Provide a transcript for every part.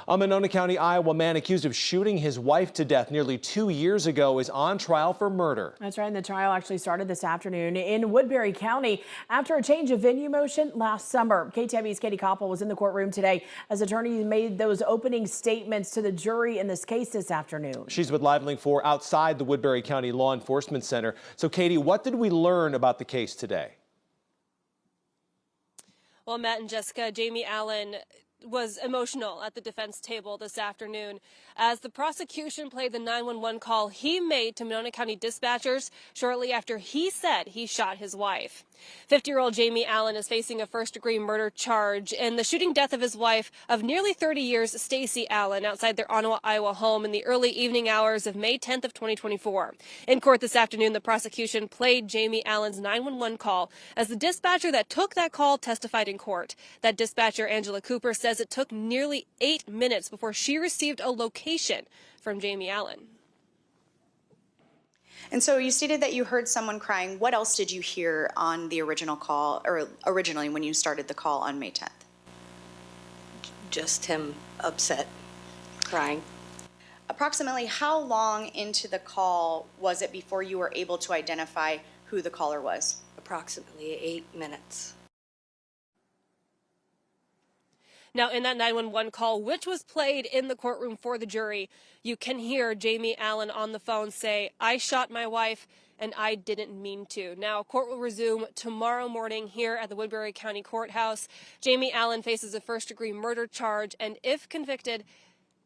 A Monona County, Iowa man accused of shooting his wife to death nearly 2 years ago is on trial for murder. That's right. And the trial actually started this afternoon in Woodbury County after a change of venue motion last summer. KTV's Katie Koppel was in the courtroom today as attorneys made those opening statements to the jury in this case this afternoon. She's with Live Link 4 outside the Woodbury County Law Enforcement Center. So, Katie, what did we learn about the case today? Well, Matt and Jessica, Jamie Allen was emotional at the defense table this afternoon as the prosecution played the 911 call he made to Monona County dispatchers shortly after he said he shot his wife. 50-year-old Jamie Allen is facing a first-degree murder charge in the shooting death of his wife of nearly 30 years, Stacy Allen, outside their Onawa, Iowa home in the early evening hours of May 10th of 2024. In court this afternoon, the prosecution played Jamie Allen's 911 call as the dispatcher that took that call testified in court. That dispatcher, Angela Cooper, says it took nearly 8 minutes before she received a location from Jamie Allen. And so you stated that you heard someone crying. What else did you hear on the original call, or originally when you started the call on May 10th? Just him upset, crying. Approximately how long into the call was it before you were able to identify who the caller was? Approximately 8 minutes. Now, in that 911 call, which was played in the courtroom for the jury, you can hear Jamie Allen on the phone say, "I shot my wife and I didn't mean to." Now, court will resume tomorrow morning here at the Woodbury County Courthouse. Jamie Allen faces a first-degree murder charge, and if convicted,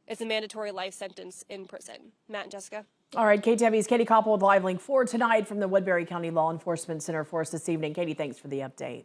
it's a mandatory life sentence in prison. Matt and Jessica. All right, KTV's Katie Koppel with Live Link 4 tonight from the Woodbury County Law Enforcement Center for us this evening. Katie, thanks for the update.